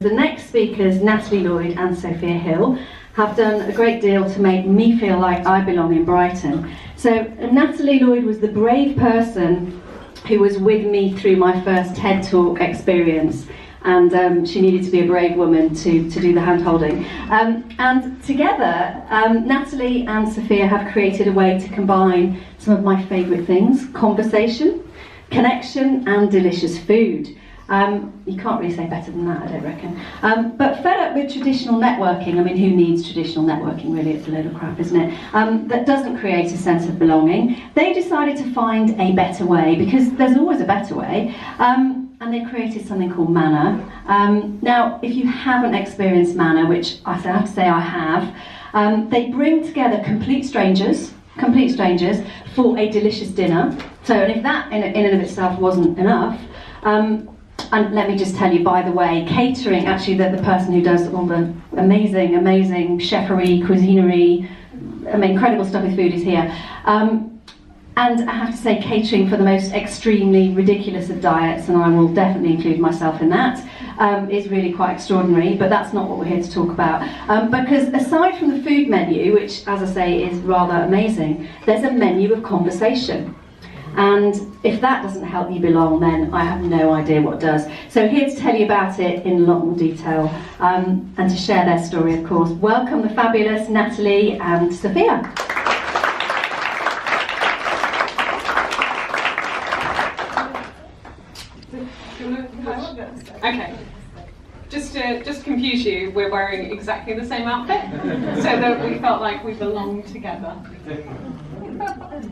The next speakers, Natalie Lloyd and Sophia Hill, have done a great deal to make me feel like I belong in Brighton. So Natalie Lloyd was the brave person who was with me through my first TED Talk experience, and she needed to be a brave woman to do the hand-holding. And together, Natalie and Sophia have created a way to combine some of my favourite things: conversation, connection and delicious food. You can't really say better than that, I don't reckon. But fed up with traditional networking, I mean, who needs traditional networking really? It's a load of crap, isn't it? That doesn't create a sense of belonging. They decided to find a better way, because there's always a better way, and they created something called Manna. Now, if you haven't experienced Manna, which I have to say I have, they bring together complete strangers for a delicious dinner. So, and if that in and of itself wasn't enough, and let me just tell you, by the way, catering, actually the person who does all the amazing chefery, cuisinery, incredible stuff with food is here. And I have to say, catering for the most extremely ridiculous of diets, and I will definitely include myself in that, is really quite extraordinary, but that's not what we're here to talk about. Because aside from the food menu, which, as I say, is rather amazing, there's a menu of conversation. And if that doesn't help you belong, then I have no idea what does. So here to tell you about it in a lot more detail, and to share their story, of course, welcome the fabulous Natalie and Sophia. Okay. Just to confuse you, we're wearing exactly the same outfit, so that we felt like we belonged together.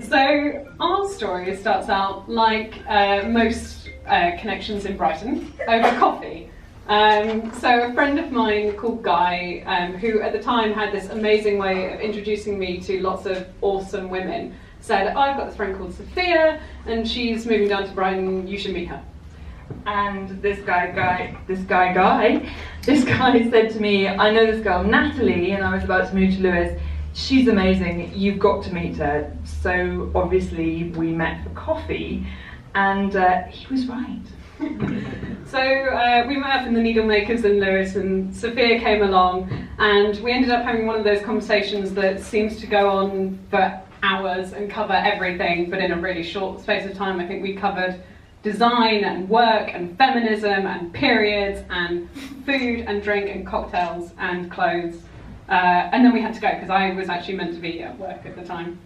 So our story starts out like most connections in Brighton, over coffee. So a friend of mine called Guy, who at the time had this amazing way of introducing me to lots of awesome women, said, I've got this friend called Sophia and she's moving down to Brighton, you should meet her. And this guy said to me, I know this girl Natalie, and I was about to move to Lewis. She's amazing, you've got to meet her. So obviously we met for coffee, and he was right. So we met up in the Needlemakers in Lewis, and Sophia came along, and we ended up having one of those conversations that seems to go on for hours and cover everything, but in a really short space of time. I think we covered design and work and feminism and periods and food and drink and cocktails and clothes. And then we had to go because I was actually meant to be at work at the time.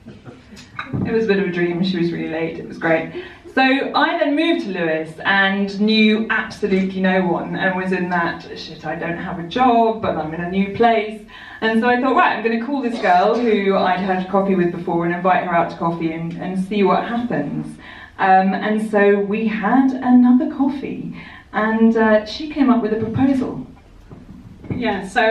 It was a bit of a dream, she was really late, it was great. So I then moved to Lewis and knew absolutely no one, and was in that, shit, I don't have a job, but I'm in a new place. And so I thought, right, I'm going to call this girl who I'd had coffee with before and invite her out to coffee and see what happens. And so we had another coffee, and she came up with a proposal. Yeah, so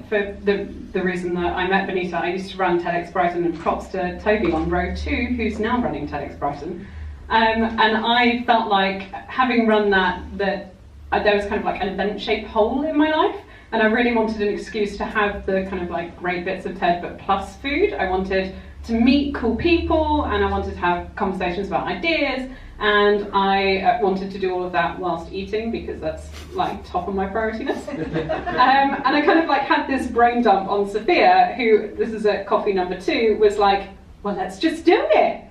for the reason that I met Benita, I used to run TEDx Brighton, and props to Toby on row 2, who's now running TEDx Brighton. And I felt like, having run that there was kind of like an event-shaped hole in my life, and I really wanted an excuse to have the kind of like great bits of TED, but plus food. I wanted to meet cool people, and I wanted to have conversations about ideas, and I wanted to do all of that whilst eating, because that's like top of my priority list. And I kind of like had this brain dump on Sophia, who, this is at coffee number 2, was like, well, let's just do it.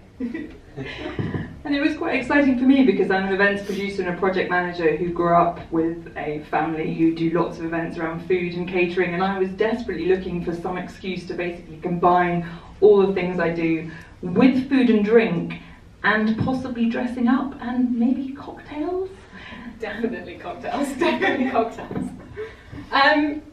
And it was quite exciting for me, because I'm an events producer and a project manager who grew up with a family who do lots of events around food and catering, and I was desperately looking for some excuse to basically combine all the things I do with food and drink, and possibly dressing up, and maybe cocktails? Definitely cocktails, definitely cocktails.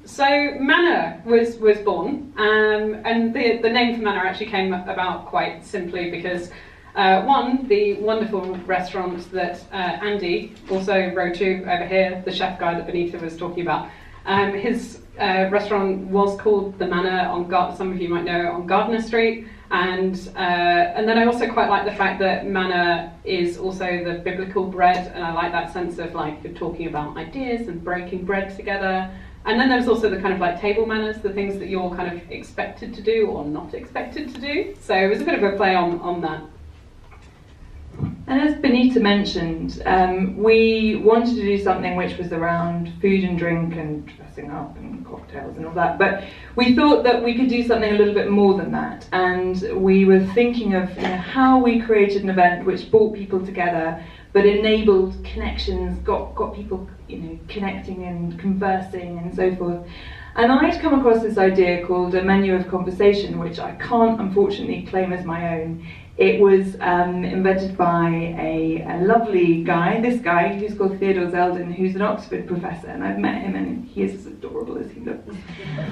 So Manna was born, and the name for Manna actually came about quite simply because one, the wonderful restaurant that Andy, also row 2 over here, the chef guy that Benita was talking about, his restaurant was called the Manor on some of you might know, on Gardiner Street, and then I also quite like the fact that manna is also the biblical bread, and I like that sense of like you're talking about ideas and breaking bread together. And then there's also the kind of like table manners, the things that you're kind of expected to do or not expected to do. So it was a bit of a play on that. And as Benita mentioned, we wanted to do something which was around food and drink and dressing up and cocktails and all that, but we thought that we could do something a little bit more than that, and we were thinking of how we created an event which brought people together but enabled connections, got people connecting and conversing and so forth. And I'd come across this idea called a menu of conversation, which I can't unfortunately claim as my own. It was invented by a lovely guy, this guy, who's called Theodore Zeldin, who's an Oxford professor, and I've met him and he is as adorable as he looks.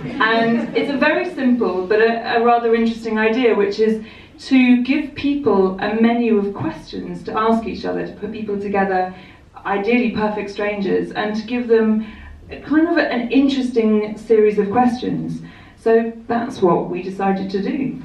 And it's a very simple but a rather interesting idea, which is to give people a menu of questions to ask each other, to put people together, ideally perfect strangers, and to give them kind of an interesting series of questions. So that's what we decided to do.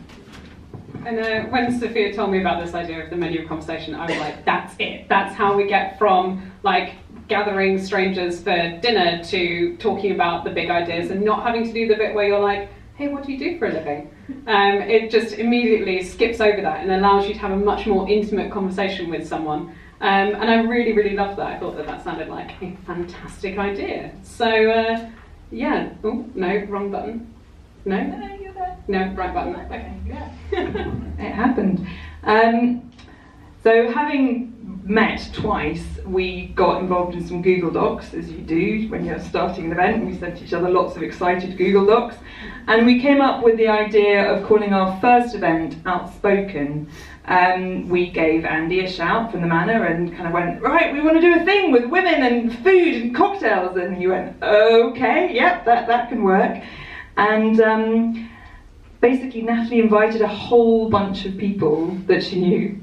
And when Sophia told me about this idea of the menu of conversation, I was like, that's it. That's how we get from like gathering strangers for dinner to talking about the big ideas and not having to do the bit where you're like, hey, what do you do for a living? It just immediately skips over that and allows you to have a much more intimate conversation with someone. And I really, really loved that. I thought that sounded like a fantastic idea. So, yeah. Oh, no, wrong button. No? No, you're there. No, right button. Okay. Yeah. It happened. So having met twice, we got involved in some Google Docs, as you do when you're starting an event. We sent each other lots of excited Google Docs. And we came up with the idea of calling our first event Outspoken. We gave Andy a shout from the Manor and kind of went, right, we want to do a thing with women and food and cocktails. And he went, okay, yep, that can work. And basically Natalie invited a whole bunch of people that she knew.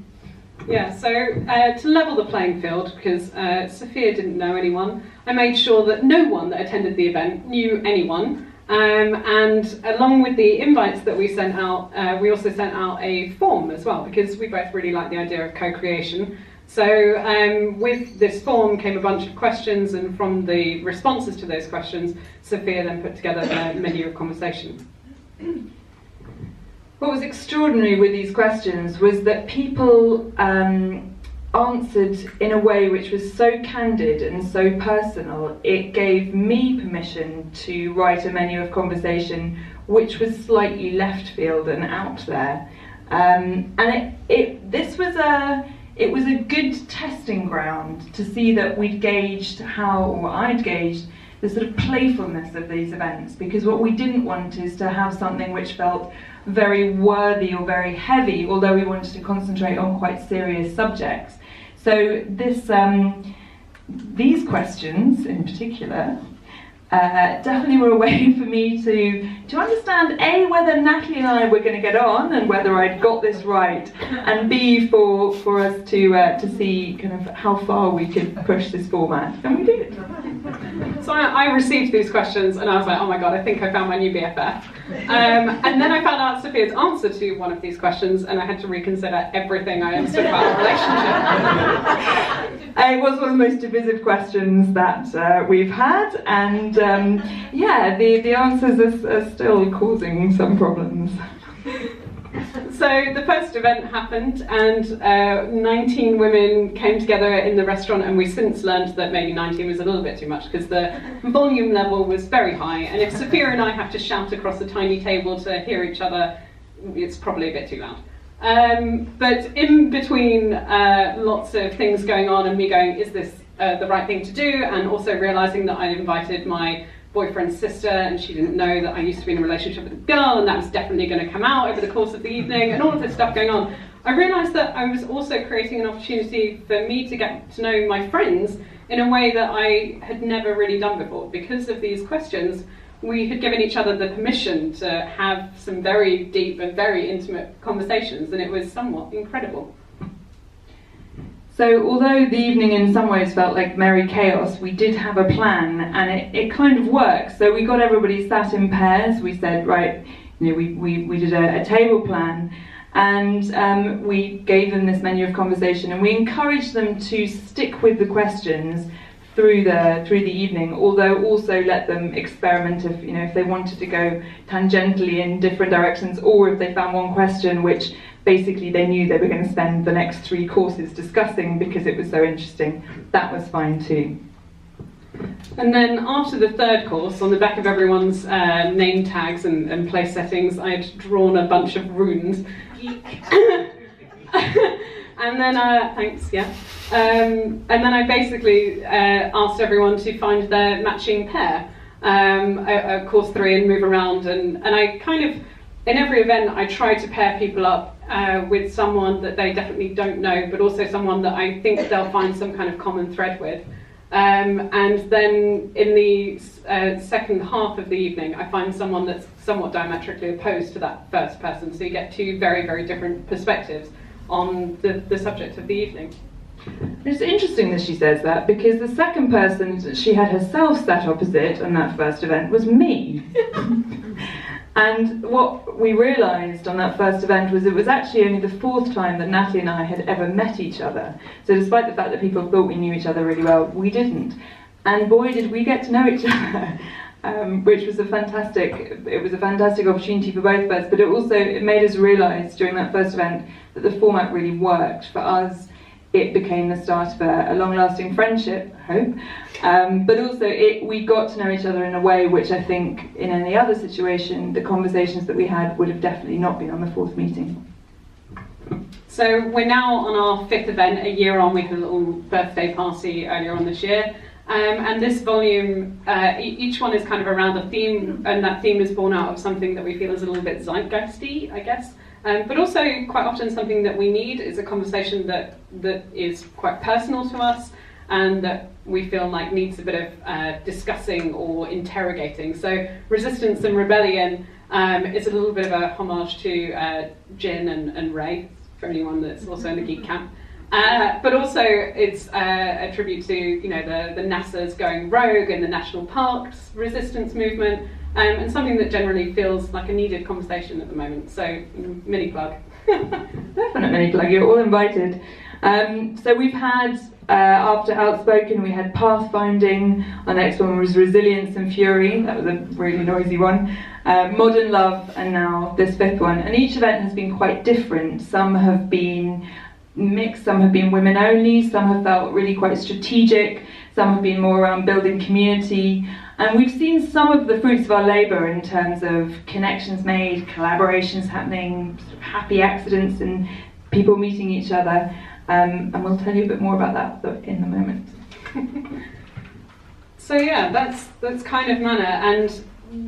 Yeah, so to level the playing field, because Sophia didn't know anyone, I made sure that no one that attended the event knew anyone. And along with the invites that we sent out, we also sent out a form as well, because we both really like the idea of co-creation. So with this form came a bunch of questions, and from the responses to those questions, Sophia then put together a menu of conversation. What was extraordinary with these questions was that people answered in a way which was so candid and so personal. It gave me permission to write a menu of conversation which was slightly left field and out there. And it was a good testing ground to see that we'd gauged I'd gauged the sort of playfulness of these events, because what we didn't want is to have something which felt very worthy or very heavy, although we wanted to concentrate on quite serious subjects. So these questions in particular definitely were a way for me to understand A, whether Natalie and I were going to get on and whether I'd got this right, and B, for us to see kind of how far we could push this format, and we did. So I received these questions and I was like, oh my god, I think I found my new BFF. And then I found out Sophia's answer to one of these questions, and I had to reconsider everything I understood about our relationship. It was one of the most divisive questions that we've had, and yeah, the answers are still causing some problems. So the first event happened, and 19 women came together in the restaurant, and we since learned that maybe 19 was a little bit too much because the volume level was very high, and if Sophia and I have to shout across a tiny table to hear each other, it's probably a bit too loud. But in between lots of things going on and me going, is this the right thing to do, and also realising that I'd invited my boyfriend's sister and she didn't know that I used to be in a relationship with a girl, and that was definitely going to come out over the course of the evening, and all of this stuff going on, I realised that I was also creating an opportunity for me to get to know my friends in a way that I had never really done before. Because of these questions, we had given each other the permission to have some very deep and very intimate conversations, and it was somewhat incredible. So although the evening in some ways felt like merry chaos, we did have a plan, and it kind of worked. So we got everybody sat in pairs. We said, right, we did a table plan, and we gave them this menu of conversation, and we encouraged them to stick with the questions through the evening, although also let them experiment if they wanted to go tangentially in different directions, or if they found one question which basically they knew they were going to spend the next 3 courses discussing because it was so interesting. That was fine too. And then after the 3rd course, on the back of everyone's name tags and place settings, I'd drawn a bunch of runes. And then, thanks, yeah. And then I basically asked everyone to find their matching pair at course 3 and move around. And I kind of, in every event, I try to pair people up with someone that they definitely don't know, but also someone that I think they'll find some kind of common thread with. And then in the second half of the evening, I find someone that's somewhat diametrically opposed to that first person. So you get 2 very, very different perspectives on the subject of the evening. It's interesting that she says that, because the second person she had herself sat opposite on that first event was me. And what we realised on that first event was it was actually only the 4th time that Natalie and I had ever met each other. So despite the fact that people thought we knew each other really well, we didn't. And boy, did we get to know each other, which was a fantastic opportunity for both of us. But it made us realise during that first event that the format really worked for us. It became the start of a long-lasting friendship, I hope. But also, we got to know each other in a way which I think, in any other situation, the conversations that we had would have definitely not been on the 4th meeting. So we're now on our 5th event, a year on. We had a little birthday party earlier on this year. And this volume, each one is kind of around a theme, and that theme is born out of something that we feel is a little bit zeitgeisty, I guess. But also, quite often, something that we need is a conversation that is quite personal to us and that we feel like needs a bit of discussing or interrogating. So resistance and rebellion is a little bit of a homage to Jin and Ray, for anyone that's also in the geek camp. But also it's a tribute to the NASA's going rogue and the national parks resistance movement, and something that generally feels like a needed conversation at the moment. So mini plug. Definite mini plug, you're all invited. So we've had, after Outspoken, we had Pathfinding. Our next one was Resilience and Fury. That was a really noisy one. Modern Love, and now this 5th one. And each event has been quite different. Some have been mixed, some have been women only, some have felt really quite strategic, some have been more around building community. And we've seen some of the fruits of our labour in terms of connections made, collaborations happening, sort of happy accidents and people meeting each other. And we'll tell you a bit more about that in a moment. So yeah, that's kind of Mana, and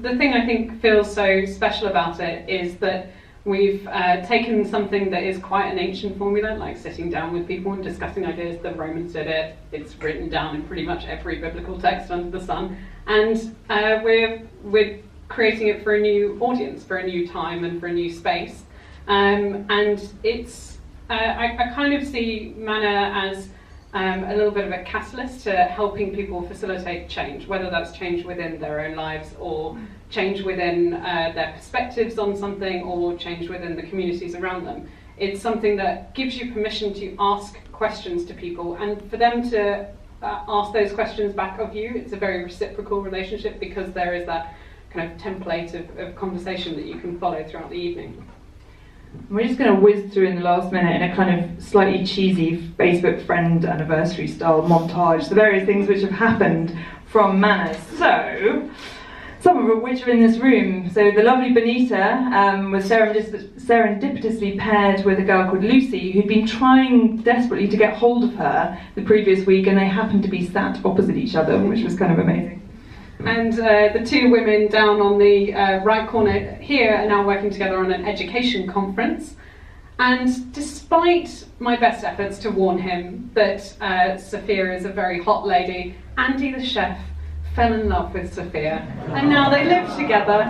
the thing I think feels so special about it is that we've taken something that is quite an ancient formula, like sitting down with people and discussing ideas. The Romans did it. It's written down in pretty much every biblical text under the sun. And we're creating it for a new audience, for a new time and for a new space. And it's I kind of see Mana as a little bit of a catalyst to helping people facilitate change, whether that's change within their own lives or change within their perspectives on something or change within the communities around them. It's something that gives you permission to ask questions to people and for them to ask those questions back of you. It's a very reciprocal relationship because there is that kind of template of conversation that you can follow throughout the evening. We're just going to whiz through in the last minute in a kind of slightly cheesy Facebook friend anniversary style montage, the various things which have happened from Mana. So, some of which are in this room. So the lovely Benita was serendipitously paired with a girl called Lucy, who'd been trying desperately to get hold of her the previous week, and they happened to be sat opposite each other, which was kind of amazing. And the 2 women down on the right corner here are now working together on an education conference. And despite my best efforts to warn him that Sophia is a very hot lady, Andy the chef fell in love with Sophia. And now they live together.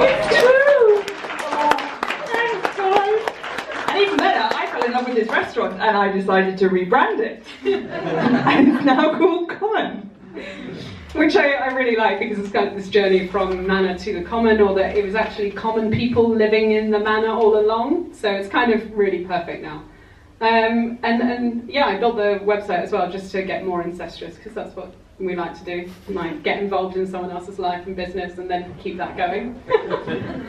It's true! Thanks, guys. And even better, I fell in love with this restaurant and I decided to rebrand it. And it's now called Common. Which I really like because it's kind of this journey from Mana to the common, or that it was actually common people living in the Mana all along. So it's kind of really perfect now. And yeah, I built the website as well just to get more incestuous, because that's what we like to do, like get involved in someone else's life and business and then keep that going.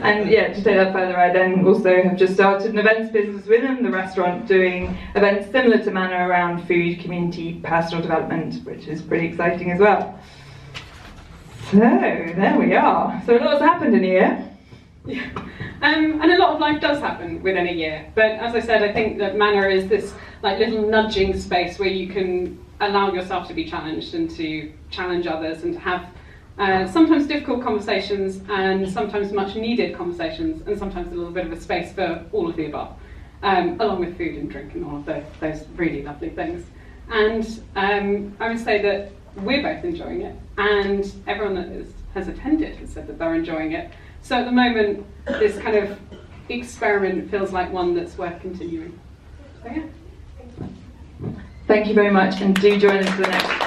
And yeah, to take that further, I then also have just started an events business with them, the restaurant, doing events similar to Manor around food, community, personal development, which is pretty exciting as well. So there we are. So a lot has happened in a year. Yeah. And a lot of life does happen within a year, but as I said, I think that Manor is this like little nudging space where you can allow yourself to be challenged and to challenge others and to have sometimes difficult conversations and sometimes much needed conversations and sometimes a little bit of a space for all of the above, along with food and drink and all of those really lovely things. And I would say that we're both enjoying it, and everyone that has attended has said that they're enjoying it. So at the moment, this kind of experiment feels like one that's worth continuing. So yeah. Thank you very much, and do join us for the next